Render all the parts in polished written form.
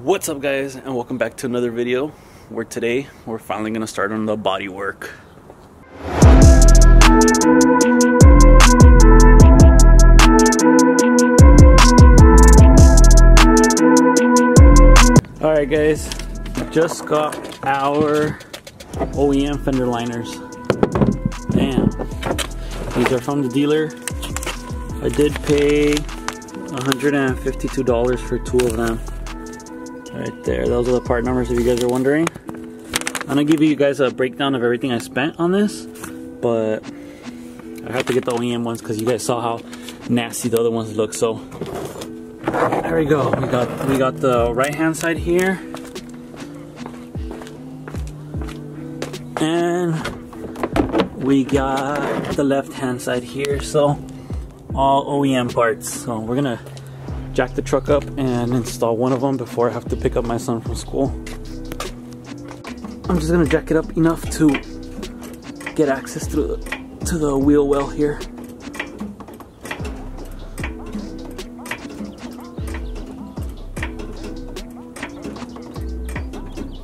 What's up, guys, and welcome back to another video where today we're finally gonna start on the body work. Alright guys, just got our OEM fender liners. Damn. These are from the dealer. I did pay $152 for two of them. Right there, those are the part numbers if you guys are wondering. I'm gonna give you guys a breakdown of everything I spent on this, but I have to get the OEM ones because you guys saw how nasty the other ones look. So there we go. We got the right hand side here, and we got the left hand side here. So all OEM parts. So we're gonna jack the truck up and install one of them before I have to pick up my son from school. I'm just gonna jack it up enough to get access to the wheel well here.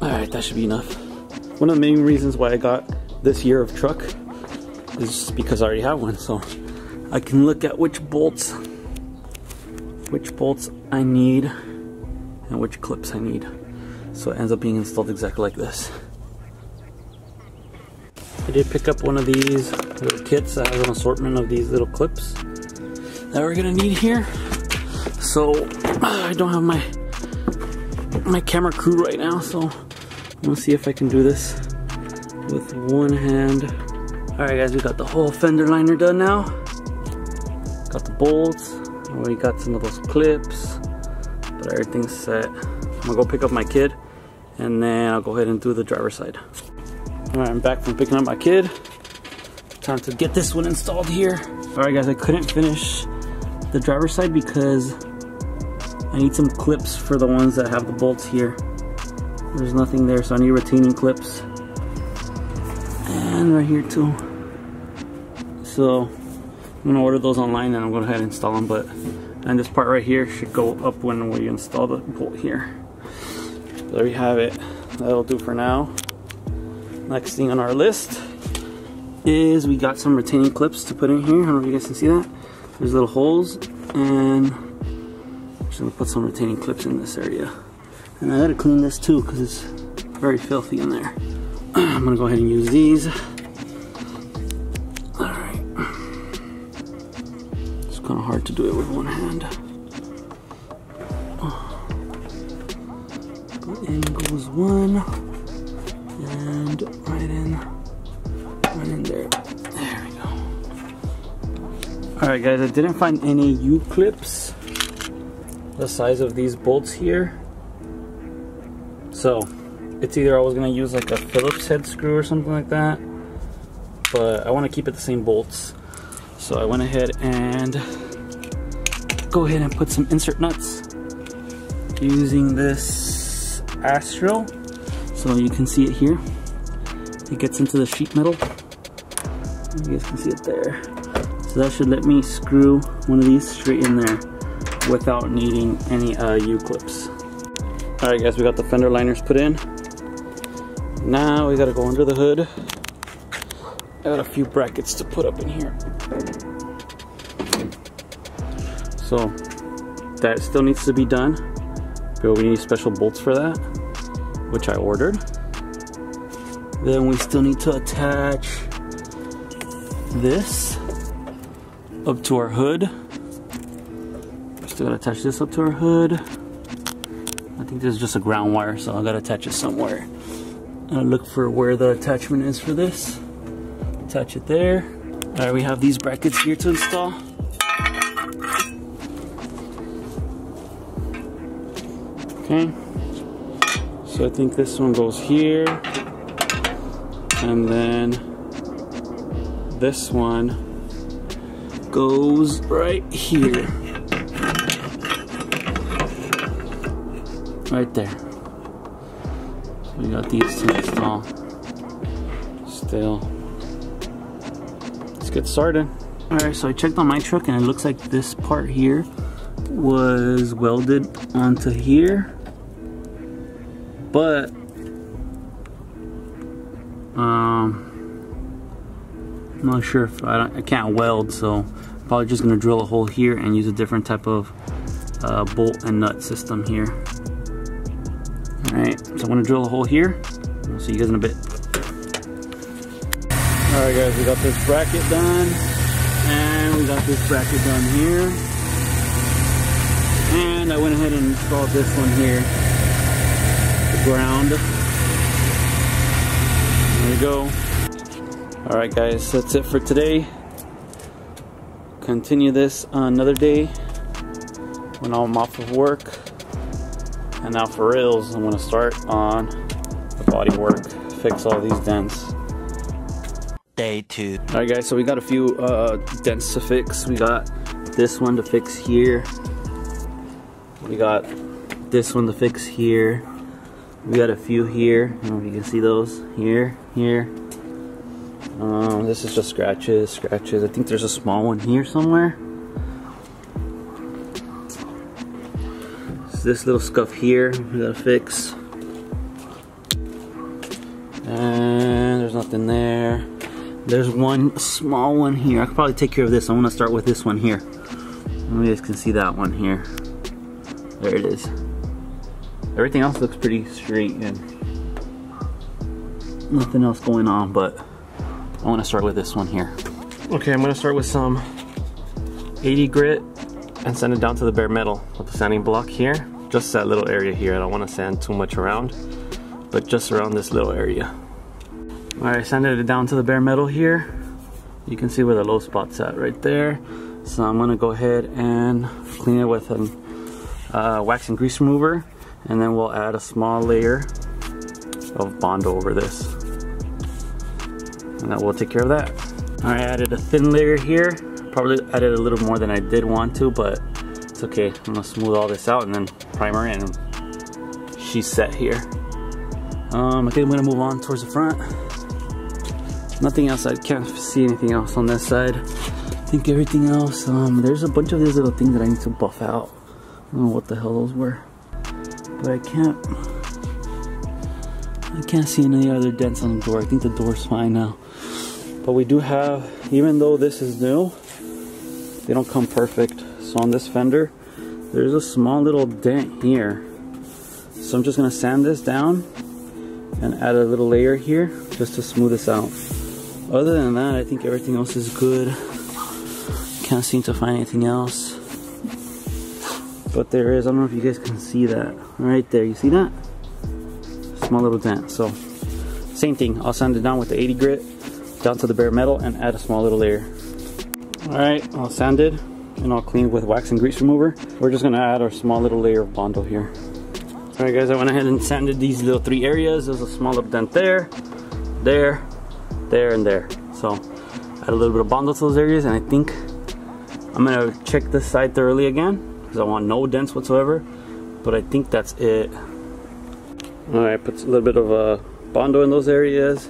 Alright, that should be enough. One of the main reasons why I got this year of truck is because I already have one, so I can look at which bolts I need and which clips I need, so it ends up being installed exactly like this. I did pick up one of these little kits that has an assortment of these little clips that we're gonna need here. So I don't have my camera crew right now, so I'm gonna see if I can do this with one hand. Alright guys, we got the whole fender liner done now. Got the bolts. We got some of those clips, but everything's set. I'm gonna go pick up my kid, and then I'll go ahead and do the driver's side. Alright, I'm back from picking up my kid. Time to get this one installed here. Alright guys, I couldn't finish the driver's side because I need some clips for the ones that have the bolts here. There's nothing there, so I need retaining clips. And right here too. So I'm gonna order those online and I'm gonna go ahead and install them, and this part right here should go up when we install the bolt here. So there we have it. That'll do for now. Next thing on our list is we got some retaining clips to put in here. I don't know if you guys can see that. There's little holes, and I'm just gonna put some retaining clips in this area. And I gotta clean this too because it's very filthy in there. I'm gonna go ahead and use these. Kind of hard to do it with one hand. Go in goes one, and right in there. There we go. All right, guys, I didn't find any U-clips the size of these bolts here, so it's either I was gonna use like a Phillips head screw or something like that, but I want to keep it the same bolts. So I went ahead and go ahead and put some insert nuts using this Astro. So you can see it here. It gets into the sheet metal. You guys can see it there. So that should let me screw one of these straight in there without needing any U-clips. Alright guys, we got the fender liners put in. Now we gotta go under the hood. I got a few brackets to put up in here. So that still needs to be done, but we need special bolts for that, which I ordered. Then we still need to attach this up to our hood. We still gotta attach this up to our hood. I think this is just a ground wire, so I gotta attach it somewhere. I'll look for where the attachment is for this. Attach it there. Alright, we have these brackets here to install. Okay, so I think this one goes here, and then this one goes right here. Right there. So we got these to install still. Get started. Alright, so I checked on my truck and it looks like this part here was welded onto here, but I'm not sure if I can't weld, so I'm probably just gonna drill a hole here and use a different type of bolt and nut system here. All right, so I'm gonna drill a hole here. I'll see you guys in a bit. All right, guys, we got this bracket done, and we got this bracket done here, and I went ahead and installed this one here, the ground. There we go. All right, guys, that's it for today. Continue this on another day when I'm off of work. And now for reals, I'm gonna start on the body work, fix all these dents. Day 2. All right, guys, so we got a few dents to fix. We got this one to fix here. We got this one to fix here. We got a few here. I don't know if you can see those. Here, here. This is just scratches. I think there's a small one here somewhere. So this little scuff here we gotta fix. And there's nothing there. There's one small one here. I could probably take care of this. I'm gonna start with this one here. You guys can see that one here. There it is. Everything else looks pretty straight and nothing else going on, but I want to start with this one here. Okay, I'm gonna start with some 80 grit and sand it down to the bare metal with the sanding block here. Just that little area here. I don't want to sand too much around, but just around this little area. Alright, sanded it down to the bare metal here. You can see where the low spot's at right there. So I'm gonna go ahead and clean it with a wax and grease remover, and then we'll add a small layer of Bondo over this. And that will take care of that. I added a thin layer here. Probably added a little more than I did want to, but it's okay. I'm gonna smooth all this out and then primer, and she's set here. I think I'm gonna move on towards the front. Nothing else, I can't see anything else on this side. I think everything else, there's a bunch of these little things that I need to buff out. I don't know what the hell those were, but I can't see any other dents on the door. I think the door's fine now. But we do have, even though this is new, they don't come perfect. So on this fender, there's a small little dent here. So I'm just gonna sand this down and add a little layer here just to smooth this out. Other than that, I think everything else is good. Can't seem to find anything else. But there is, I don't know if you guys can see that. Right there, you see that? Small little dent. So same thing, I'll sand it down with the 80 grit down to the bare metal and add a small little layer. Alright, all sanded and all cleaned with wax and grease remover. We're just gonna add our small little layer of Bondo here. Alright guys, I went ahead and sanded these little 3 areas. There's a small little dent there, there, and there. So add a little bit of Bondo to those areas, and I think I'm gonna check this side thoroughly again because I want no dents whatsoever, but I think that's it. Alright, put a little bit of Bondo in those areas,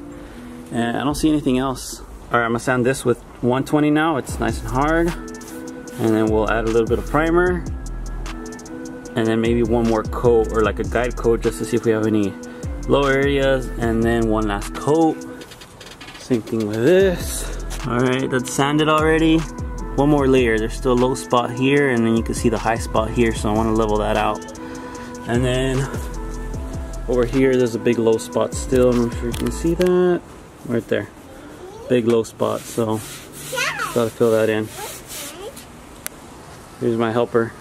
and I don't see anything else. Alright, I'm gonna sand this with 120 now. It's nice and hard, and then we'll add a little bit of primer, and then maybe one more coat or like a guide coat just to see if we have any low areas, and then one last coat. Same thing with this. Alright, that's sanded already. One more layer. There's still a low spot here, and then you can see the high spot here, so I want to level that out. And then over here there's a big low spot still. I'm not sure you can see that. Right there. Big low spot, so gotta fill that in. Here's my helper.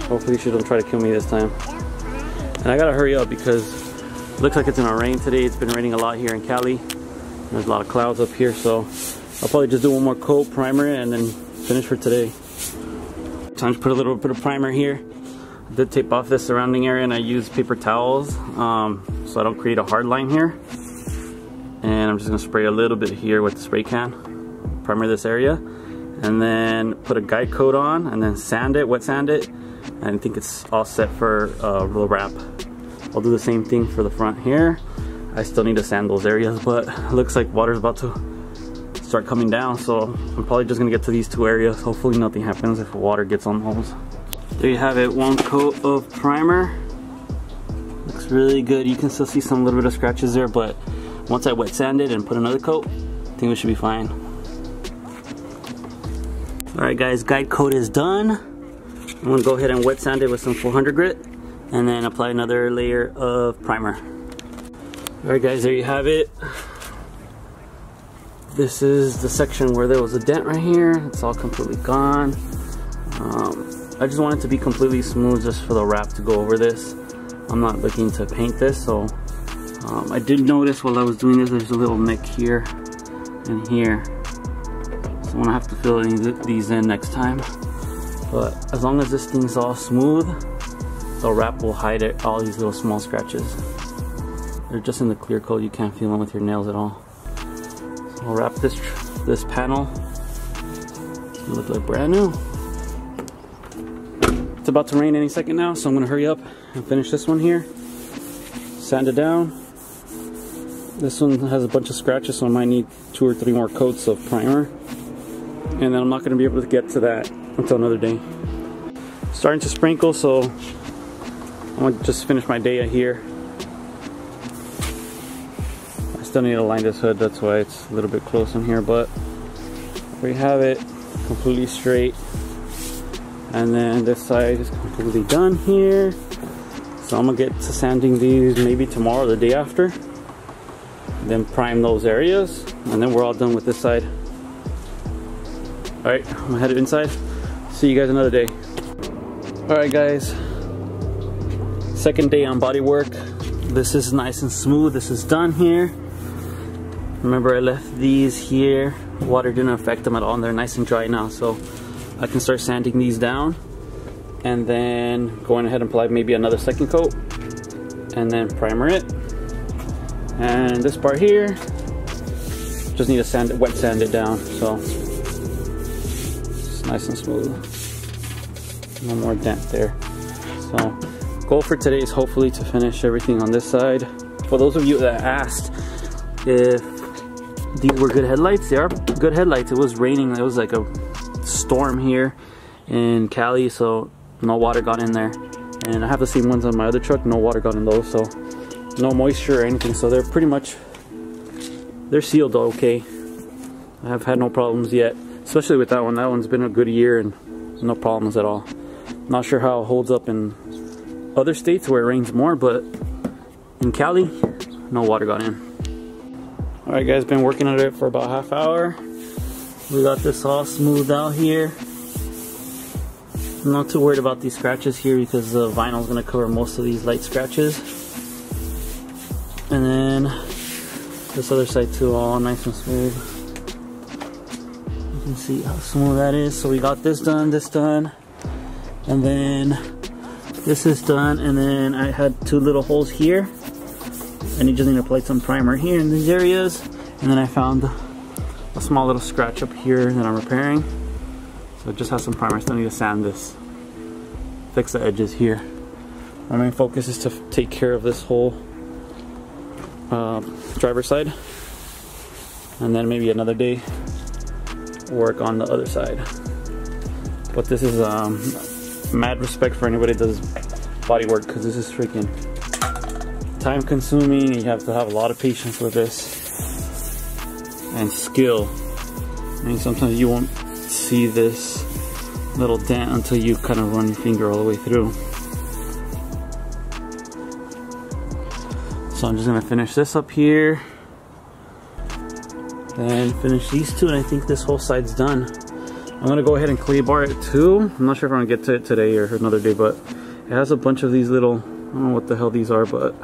Hopefully she don't try to kill me this time. And I gotta hurry up because it looks like it's gonna rain today. It's been raining a lot here in Cali. There's a lot of clouds up here, so I'll probably just do one more coat, primer it, and then finish for today. Time to put a little bit of primer here. I did tape off this surrounding area, and I used paper towels so I don't create a hard line here. And I'm just gonna spray a little bit here with the spray can, primer this area, and then put a guide coat on, and then sand it, wet sand it, and I think it's all set for the wrap. I'll do the same thing for the front here. I still need to sand those areas, but it looks like water's about to start coming down, so I'm probably just gonna get to these 2 areas. Hopefully nothing happens if water gets on those. There you have it, 1 coat of primer, looks really good. You can still see some little bit of scratches there, but once I wet sand it and put another coat, I think we should be fine. Alright guys, guide coat is done. I'm gonna go ahead and wet sand it with some 400 grit and then apply another layer of primer. Alright guys, there you have it. This is the section where there was a dent right here. It's all completely gone. I just want it to be completely smooth just for the wrap to go over this. I'm not looking to paint this, so I did notice while I was doing this there's a little nick here and here. So I'm gonna have to fill these in next time. But as long as this thing's all smooth, the wrap will hide it, all these little small scratches. They're just in the clear coat, you can't feel them with your nails at all. So I'll wrap this panel. It's gonna look like brand new. It's about to rain any second now, so I'm gonna hurry up and finish this one here. Sand it down. This one has a bunch of scratches, so I might need 2 or 3 more coats of primer. And then I'm not gonna be able to get to that until another day. Starting to sprinkle, so I'm gonna just finish my day here. I still need to line this hood, that's why it's a little bit close in here, but there you have it, completely straight. And then this side is completely done here. So I'm gonna get to sanding these maybe tomorrow or the day after. And then prime those areas. And then we're all done with this side. Alright, I'm gonna head inside. See you guys another day. Alright guys. Second day on body work. This is nice and smooth. This is done here. Remember I left these here. Water didn't affect them at all and they're nice and dry now. So I can start sanding these down and then going ahead and apply maybe another second coat and then primer it. And this part here, just need to wet sand it down, so it's nice and smooth. No more dent there. So goal for today is hopefully to finish everything on this side. For those of you that asked if these were good headlights, they are good headlights. It was raining, it was like a storm here in Cali, so no water got in there. And I have the same ones on my other truck, no water got in those, so no moisture or anything, so they're pretty much, they're sealed okay. I have had no problems yet, especially with that one. That one's been a good year and no problems at all. Not sure how it holds up in other states where it rains more, but in Cali, no water got in. Alright guys, been working on it for about half hour. We got this all smoothed out here. I'm not too worried about these scratches here because the vinyl is going to cover most of these light scratches. And then this other side too, all nice and smooth. You can see how smooth that is. So we got this done, and then this is done, and then I had 2 little holes here. And you just need to apply some primer here in these areas. And then I found a small little scratch up here that I'm repairing. So it just has some primer. I still need to sand this, fix the edges here. My main focus is to take care of this whole driver's side, and then maybe another day work on the other side. But this is mad respect for anybody that does body work, because this is freaking time consuming. You have to have a lot of patience with this and skill. I mean, sometimes you won't see this little dent until you kind of run your finger all the way through. So I'm just gonna finish this up here, then finish these 2, and I think this whole side's done. I'm gonna go ahead and clay bar it too. I'm not sure if I'm gonna get to it today or another day, but it has a bunch of these little, I don't know what the hell these are, but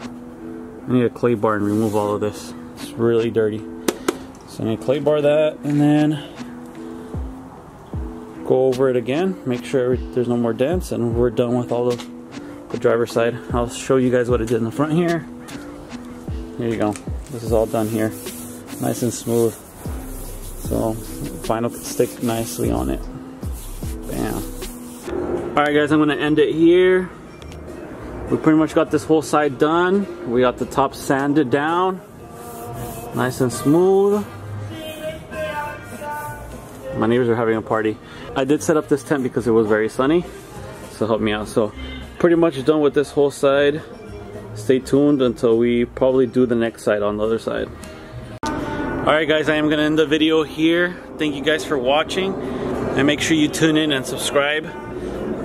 I need a clay bar and remove all of this. It's really dirty. So I need to clay bar that, and then go over it again, make sure there's no more dents, and we're done with all of the driver's side. I'll show you guys what it did in the front here. Here you go. This is all done here. Nice and smooth. So vinyl can stick nicely on it. Bam. Alright guys, I'm gonna end it here. We pretty much got this whole side done. We got the top sanded down. Nice and smooth. My neighbors are having a party. I did set up this tent because it was very sunny, so help me out. So pretty much done with this whole side. stay tuned until we probably do the next side on the other side. Alright guys, I am going to end the video here. Thank you guys for watching, and make sure you tune in and subscribe,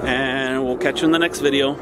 and we'll catch you in the next video.